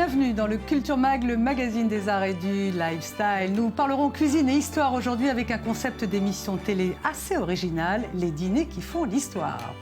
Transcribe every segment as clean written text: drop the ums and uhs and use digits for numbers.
Bienvenue dans le Culture Mag, le magazine des arts et du lifestyle. Nous parlerons cuisine et histoire aujourd'hui avec un concept d'émission télé assez original, les dîners qui font l'histoire.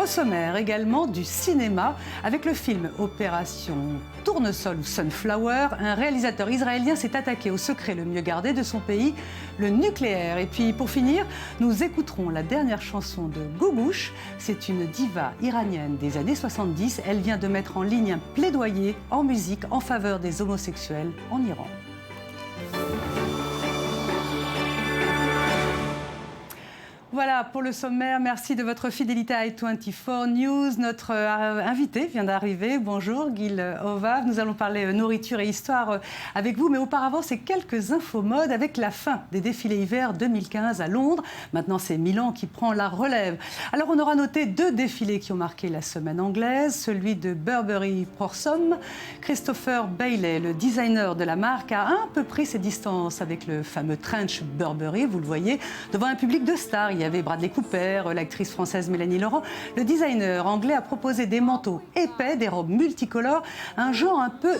Au sommaire également du cinéma avec le film Opération Tournesol ou Sunflower. Un réalisateur israélien s'est attaqué au secret le mieux gardé de son pays, le nucléaire. Et puis pour finir, nous écouterons la dernière chanson de Gougouche. C'est une diva iranienne des années 70. Elle vient de mettre en ligne un plaidoyer en musique en faveur des homosexuels en Iran. Voilà pour le sommaire. Merci de votre fidélité à i24 News. Notre invité vient d'arriver. Bonjour, Gil Hovav. Nous allons parler nourriture et histoire avec vous. Mais auparavant, c'est quelques infos mode avec la fin des défilés hiver 2015 à Londres. Maintenant, c'est Milan qui prend la relève. Alors, on aura noté 2 défilés qui ont marqué la semaine anglaise. Celui de Burberry Prorsum. Christopher Bailey, le designer de la marque, a un peu pris ses distances avec le fameux trench Burberry. Vous le voyez, devant un public de stars. Il y avait Bradley Cooper, l'actrice française Mélanie Laurent. Le designer anglais a proposé des manteaux épais, des robes multicolores, un genre un peu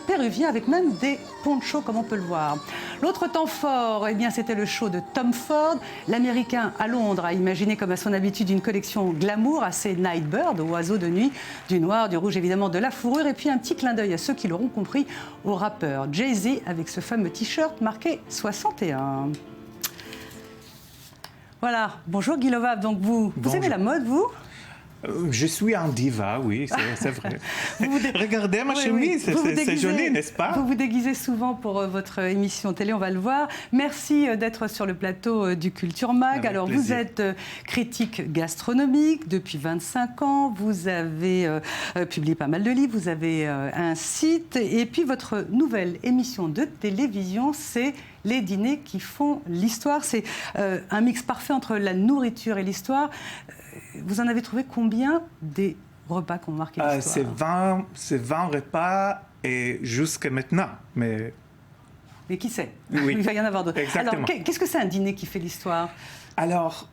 péruvien avec même des ponchos comme on peut le voir. L'autre temps fort, eh bien, c'était le show de Tom Ford. L'Américain à Londres a imaginé comme à son habitude une collection glamour assez Nightbird, oiseaux de nuit, du noir, du rouge évidemment, de la fourrure et puis un petit clin d'œil à ceux qui l'auront compris au rappeur Jay-Z avec ce fameux t-shirt marqué 61. Voilà, bonjour Gil Hovav. Donc vous aimez la mode, vous ? Je suis un diva, oui, c'est vrai. Regardez ma chemise, c'est joli, n'est-ce pas ? Vous vous déguisez souvent pour votre émission télé, on va le voir. Merci d'être sur le plateau du Culture Mag. Avec Alors, plaisir. vous êtes critique gastronomique depuis 25 ans. Vous avez publié pas mal de livres, vous avez un site. Et puis, votre nouvelle émission de télévision, c'est les dîners qui font l'histoire. C'est un mix parfait entre la nourriture et l'histoire. Vous en avez trouvé combien des repas qui ont marqué l'histoire ? C'est 20 repas et jusqu'à maintenant. Mais qui sait ? Oui. Il va y en avoir d'autres. Exactement. Alors, qu'est-ce que c'est un dîner qui fait l'histoire ? Alors,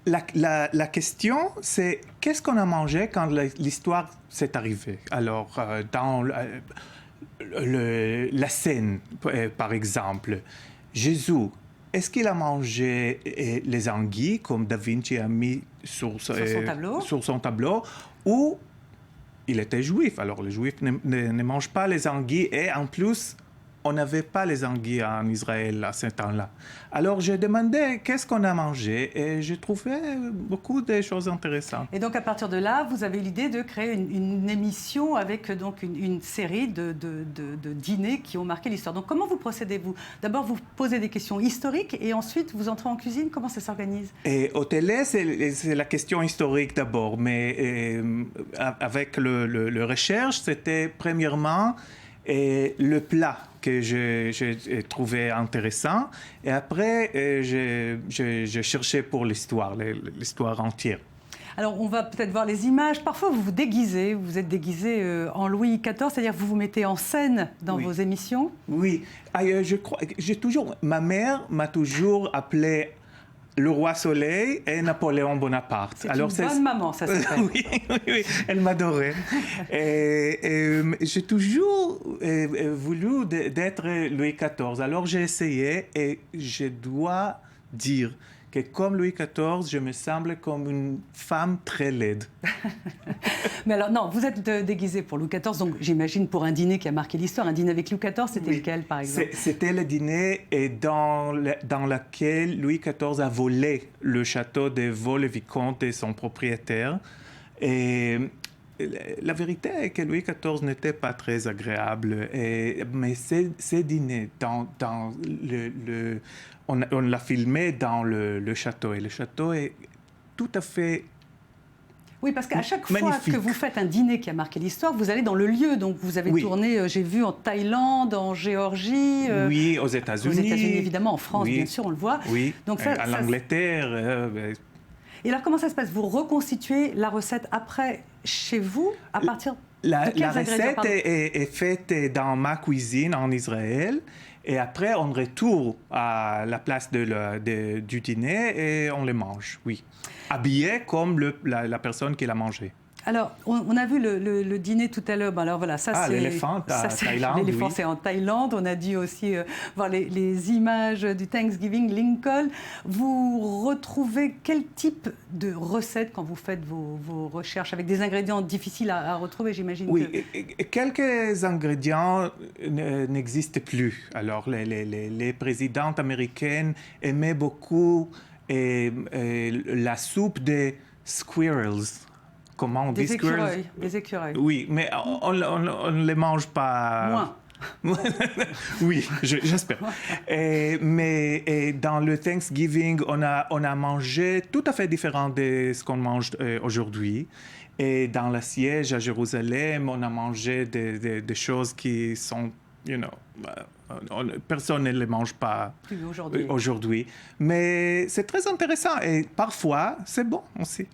la question, c'est qu'est-ce qu'on a mangé quand l'histoire s'est arrivée ? Alors, dans la scène, par exemple, Jésus, est-ce qu'il a mangé les anguilles, comme Da Vinci a mis sur son tableau, ou il était juif? Alors, les juifs ne mangent pas les anguilles, et en plus, on n'avait pas les anguilles en Israël à ce temps-là. Alors, j'ai demandé qu'est-ce qu'on a mangé, et j'ai trouvé beaucoup de choses intéressantes. Et donc, à partir de là, vous avez l'idée de créer une émission avec donc une série de dîners qui ont marqué l'histoire. Donc, comment vous procédez-vous ? D'abord, vous posez des questions historiques, et ensuite, vous entrez en cuisine. Comment ça s'organise ? Et au télé, c'est la question historique d'abord, mais avec le recherche, c'était premièrement le plat que j'ai trouvé intéressant. Et après, j'ai cherché pour l'histoire entière. Alors, on va peut-être voir les images. Parfois, vous vous déguisez. Vous êtes déguisé en Louis XIV, c'est-à-dire que vous vous mettez en scène dans vos émissions. Oui. Je crois, ma mère m'a toujours appelé le roi Soleil et Napoléon Bonaparte. C'est une bonne maman, ça s'appelle. Oui, elle m'adorait. et j'ai toujours voulu d'être Louis XIV. Alors j'ai essayé et je dois dire que comme Louis XIV, je me semble comme une femme très laide. Mais alors, non, vous êtes déguisé pour Louis XIV, donc j'imagine pour un dîner qui a marqué l'histoire. Un dîner avec Louis XIV, c'était lequel, par exemple ? C'était le dîner dans lequel Louis XIV a volé le château de Vaux-le-Vicomte et son propriétaire. Et la vérité est que Louis XIV n'était pas très agréable. Mais ces dîners on l'a filmé dans le château. Et le château est tout à fait Oui, parce qu'à chaque magnifique. fois que vous faites un dîner qui a marqué l'histoire, vous allez dans le lieu. Donc vous avez tourné, j'ai vu, en Thaïlande, en Géorgie. Oui, aux États-Unis. Aux États-Unis, évidemment, en France, bien sûr, on le voit. Oui, donc à l'Angleterre. Et alors, comment ça se passe ? Vous reconstituez la recette après chez vous, à partir de quels recette est faite dans ma cuisine en Israël. Et après, on retourne à la place du dîner et on les mange, oui. Habillé comme la personne qui l'a mangé. Alors, on a vu le dîner tout à l'heure. Ben alors voilà, ça c'est l'éléphant Thaïlande. L'éléphant, oui. c'est en Thaïlande. On a dû aussi voir les images du Thanksgiving Lincoln. Vous retrouvez quel type de recettes quand vous faites vos recherches avec des ingrédients difficiles à retrouver, j'imagine? Oui, quelques ingrédients n'existent plus. Alors, les présidentes américaines aimaient beaucoup la soupe des squirrels. Comment on dit écureuils, des écureuils. Oui, mais on ne les mange pas. Moins. Oui, j'espère. Mais dans le Thanksgiving, on a mangé tout à fait différent de ce qu'on mange aujourd'hui. Et dans le siège à Jérusalem, on a mangé des choses qui sont, personne ne les mange pas aujourd'hui. Mais c'est très intéressant et parfois, c'est bon aussi.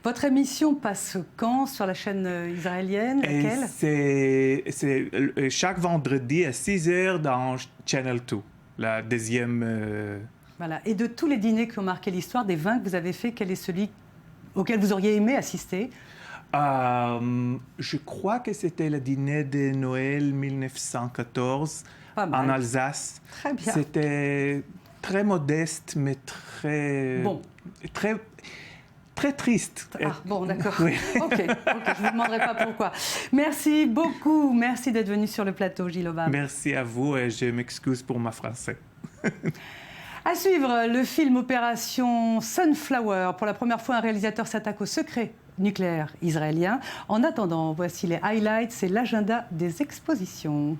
Votre émission passe quand sur la chaîne israélienne? Laquelle? C'est chaque vendredi à 6h dans Channel 2, la deuxième... Voilà. Et de tous les dîners qui ont marqué l'histoire, des 20 que vous avez fait, quel est celui auquel vous auriez aimé assister? Je crois que c'était le dîner de Noël 1914 en Alsace. Très bien. C'était très modeste, mais très... Bon. Très triste. Ah, bon, d'accord. Oui. Ok, je ne vous demanderai pas pourquoi. Merci beaucoup. Merci d'être venu sur le plateau, Gilles Ova. Merci à vous et je m'excuse pour ma français. À suivre, le film Opération Sunflower. Pour la première fois, un réalisateur s'attaque au secret nucléaire israélien. En attendant, voici les highlights et l'agenda des expositions.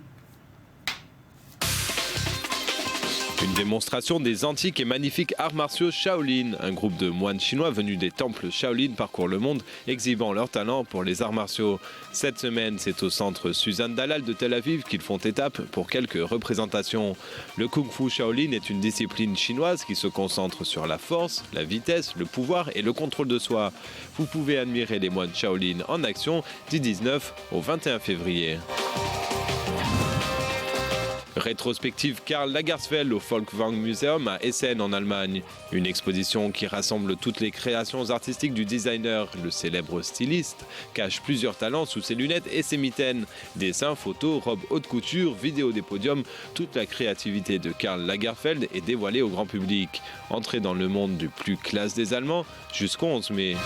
Une démonstration des antiques et magnifiques arts martiaux Shaolin. Un groupe de moines chinois venus des temples Shaolin parcourt le monde, exhibant leur talent pour les arts martiaux. Cette semaine, c'est au centre Suzanne Dalal de Tel Aviv qu'ils font étape pour quelques représentations. Le Kung Fu Shaolin est une discipline chinoise qui se concentre sur la force, la vitesse, le pouvoir et le contrôle de soi. Vous pouvez admirer les moines Shaolin en action du 19 au 21 février. Rétrospective Karl Lagerfeld au Folkwang Museum à Essen en Allemagne. Une exposition qui rassemble toutes les créations artistiques du designer. Le célèbre styliste cache plusieurs talents sous ses lunettes et ses mitaines. Dessins, photos, robes haute couture, vidéos des podiums, toute la créativité de Karl Lagerfeld est dévoilée au grand public. Entrez dans le monde du plus classe des Allemands jusqu'au 11 mai.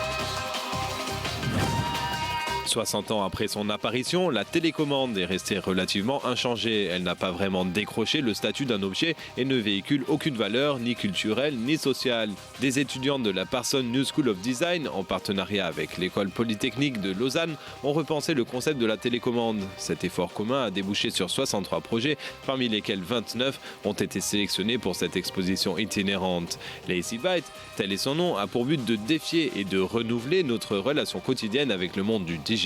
60 ans après son apparition, la télécommande est restée relativement inchangée. Elle n'a pas vraiment décroché le statut d'un objet et ne véhicule aucune valeur, ni culturelle, ni sociale. Des étudiants de la Parsons New School of Design, en partenariat avec l'école polytechnique de Lausanne, ont repensé le concept de la télécommande. Cet effort commun a débouché sur 63 projets, parmi lesquels 29 ont été sélectionnés pour cette exposition itinérante. Lazy Byte, tel est son nom, a pour but de défier et de renouveler notre relation quotidienne avec le monde du digital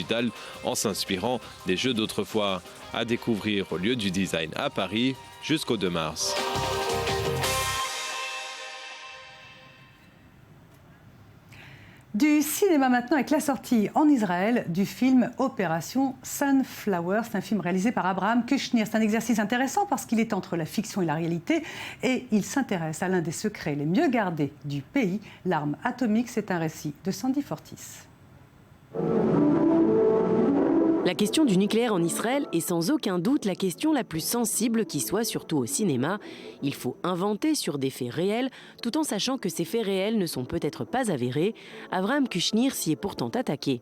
en s'inspirant des jeux d'autrefois. À découvrir au lieu du design à Paris jusqu'au 2 mars. Du cinéma maintenant avec la sortie en Israël du film Opération Sunflower. C'est un film réalisé par Abraham Kushner. C'est un exercice intéressant parce qu'il est entre la fiction et la réalité et il s'intéresse à l'un des secrets les mieux gardés du pays, l'arme atomique. C'est un récit de Sandy Fortis. La question du nucléaire en Israël est sans aucun doute la question la plus sensible qui soit, surtout au cinéma. Il faut inventer sur des faits réels, tout en sachant que ces faits réels ne sont peut-être pas avérés. Abraham Kushner s'y est pourtant attaqué.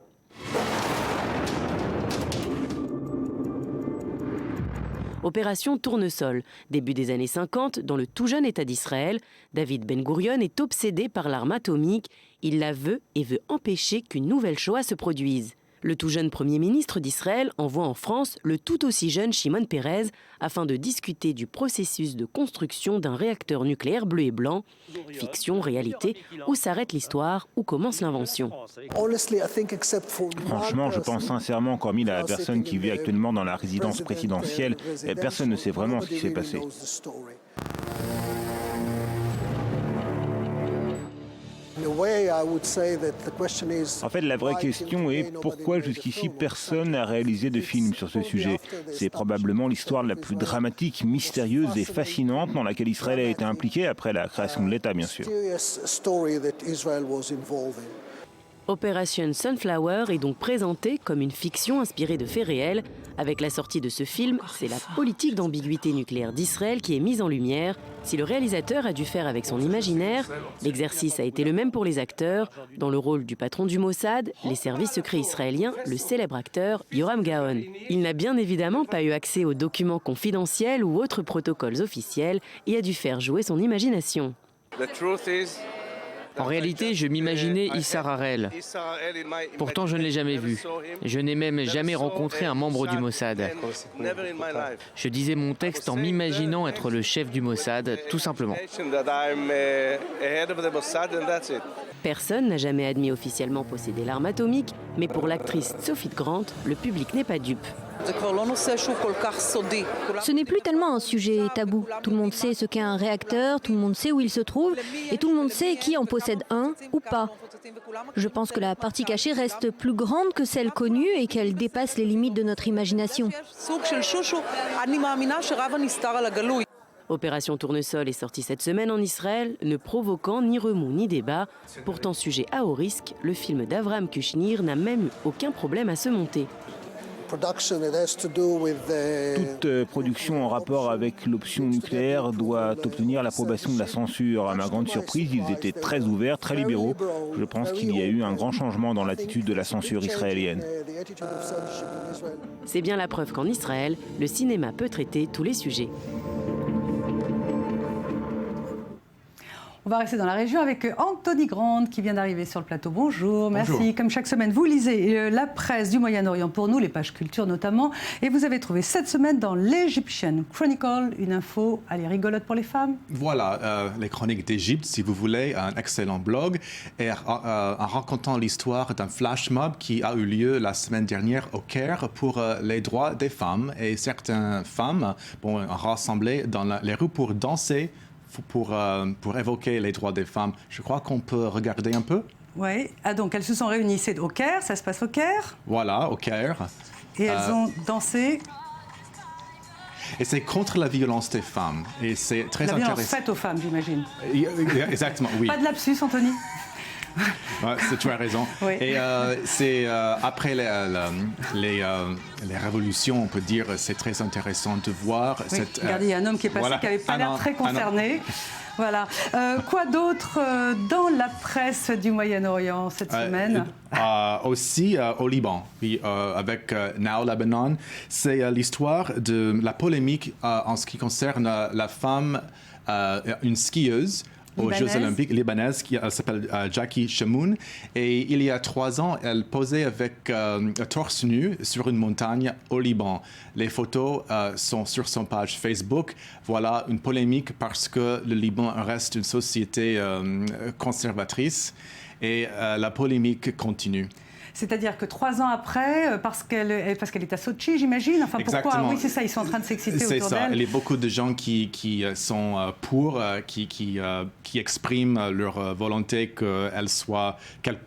Opération Tournesol. Début des années 50, dans le tout jeune État d'Israël, David Ben Gourion est obsédé par l'arme atomique. Il la veut et veut empêcher qu'une nouvelle Shoah se produise. Le tout jeune Premier ministre d'Israël envoie en France le tout aussi jeune Shimon Peres afin de discuter du processus de construction d'un réacteur nucléaire bleu et blanc. Fiction, réalité, où s'arrête l'histoire, où commence l'invention. Franchement, je pense sincèrement qu'hormis la personne qui vit actuellement dans la résidence présidentielle, personne ne sait vraiment ce qui s'est passé. En fait, la vraie question est pourquoi jusqu'ici personne n'a réalisé de film sur ce sujet. C'est probablement l'histoire la plus dramatique, mystérieuse et fascinante dans laquelle Israël a été impliqué après la création de l'État, bien sûr. Operation Sunflower est donc présentée comme une fiction inspirée de faits réels. Avec la sortie de ce film, c'est la politique d'ambiguïté nucléaire d'Israël qui est mise en lumière. Si le réalisateur a dû faire avec son imaginaire, l'exercice a été le même pour les acteurs. Dans le rôle du patron du Mossad, les services secrets israéliens, le célèbre acteur Yoram Gaon. Il n'a bien évidemment pas eu accès aux documents confidentiels ou autres protocoles officiels et a dû faire jouer son imagination. En réalité, je m'imaginais Issar Harel. Pourtant, je ne l'ai jamais vu. Je n'ai même jamais rencontré un membre du Mossad. Je disais mon texte en m'imaginant être le chef du Mossad, tout simplement. Personne n'a jamais admis officiellement posséder l'arme atomique, mais pour l'actrice Sophie Grant, le public n'est pas dupe. Ce n'est plus tellement un sujet tabou. Tout le monde sait ce qu'est un réacteur, tout le monde sait où il se trouve et tout le monde sait qui en possède un ou pas. Je pense que la partie cachée reste plus grande que celle connue et qu'elle dépasse les limites de notre imagination. Opération Tournesol est sortie cette semaine en Israël, ne provoquant ni remous ni débat. Pourtant sujet à haut risque, le film d'Avraham Kushnir n'a même eu aucun problème à se monter. Toute production en rapport avec l'option nucléaire doit obtenir l'approbation de la censure. À ma grande surprise, ils étaient très ouverts, très libéraux. Je pense qu'il y a eu un grand changement dans l'attitude de la censure israélienne. C'est bien la preuve qu'en Israël, le cinéma peut traiter tous les sujets. On va rester dans la région avec Anthony Grande qui vient d'arriver sur le plateau. Bonjour, merci. Bonjour. Comme chaque semaine, vous lisez la presse du Moyen-Orient pour nous, les pages culture notamment. Et vous avez trouvé cette semaine dans l'Egyptian Chronicle une info, allez, rigolote pour les femmes. Voilà, les chroniques d'Égypte, si vous voulez, un excellent blog. Et en racontant l'histoire d'un flash mob qui a eu lieu la semaine dernière au Caire pour les droits des femmes. Et certaines femmes ont rassemblé dans les rues pour danser. Pour évoquer les droits des femmes. Je crois qu'on peut regarder un peu. Oui, donc elles se sont réunies, c'est au Caire, ça se passe au Caire. Voilà, au Caire. Et elles ont dansé. Et c'est contre la violence des femmes. Et c'est très intéressant. La violence faite aux femmes, j'imagine. Exactement, oui. Pas de lapsus, Anthony. Tu as raison. Oui. Et c'est après les révolutions, on peut dire, c'est très intéressant de voir. Oui. Regardez, il y a un homme qui est passé qui n'avait pas l'air très concerné. Voilà. Quoi d'autre dans la presse du Moyen-Orient cette semaine? Aussi au Liban, oui, avec Now Lebanon. C'est l'histoire de la polémique en ce qui concerne la femme, une skieuse aux Jeux Olympiques libanaise qui s'appelle Jackie Chamoun. Et il y a 3 ans, elle posait avec torse nu sur une montagne au Liban. Les photos sont sur son page Facebook. Voilà une polémique parce que le Liban reste une société conservatrice et la polémique continue. C'est-à-dire que 3 ans après, parce qu'elle est à Sochi, j'imagine. Enfin, exactement. Pourquoi? Oui, c'est ça, ils sont en train de s'exciter autour d'elle. C'est ça. Il y a beaucoup de gens qui sont pour, qui expriment leur volonté qu'elle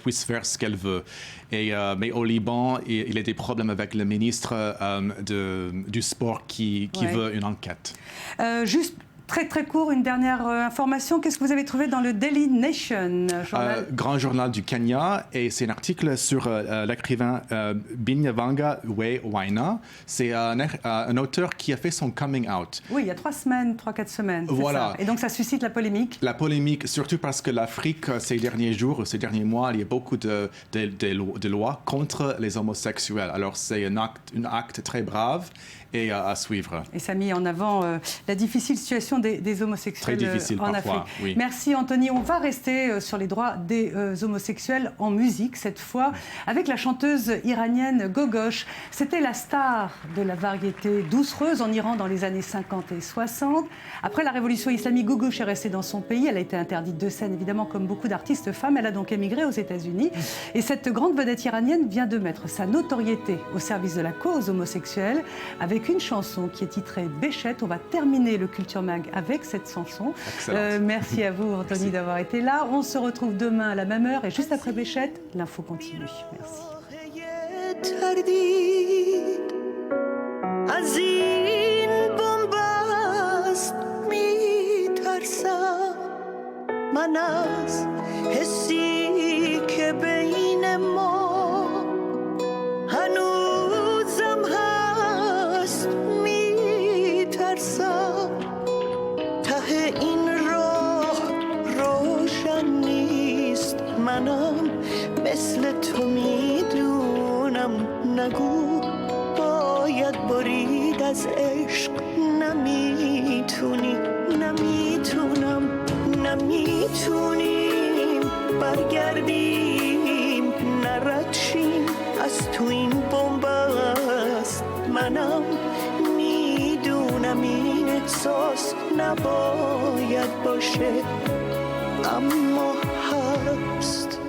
puisse faire ce qu'elle veut. Mais au Liban, il y a des problèmes avec le ministre du sport qui veut une enquête. Juste très très court, une dernière information. Qu'est-ce que vous avez trouvé dans le Daily Nation journal? Grand journal du Kenya, et c'est un article sur l'écrivain Binyavanga Wainaina. C'est un auteur qui a fait son coming out. Oui, il y a 3-4 semaines. Voilà. Ça. Et donc ça suscite la polémique. La polémique, surtout parce que l'Afrique, ces derniers jours, ces derniers mois, il y a beaucoup de lois contre les homosexuels. Alors c'est un acte très brave et à suivre. Et ça a mis en avant la difficile situation des homosexuels en parfois, Afrique. Oui. Merci Anthony. On va rester sur les droits des homosexuels en musique, cette fois avec la chanteuse iranienne Gogosh. C'était la star de la variété doucereuse en Iran dans les années 50 et 60. Après la révolution islamique, Gogosh est restée dans son pays. Elle a été interdite de scène, évidemment, comme beaucoup d'artistes femmes. Elle a donc émigré aux États-Unis. Et cette grande vedette iranienne vient de mettre sa notoriété au service de la cause homosexuelle avec une chanson qui est titrée Béchette. On va terminer le Culture Mag avec cette chanson. Merci à vous, Anthony, d'avoir été là. On se retrouve demain à la même heure et juste après Béchette, l'info continue. Merci. من از حسی که های بین ما هنوزم هست میترسم ته این راه روشن نیست منم مثل تو میدونم نگو باید برید از عشق نمیتونی نمیتونیم برگردیم نردشیم از تو این بنبست منم میدونم این احساس نباید باشه اما هست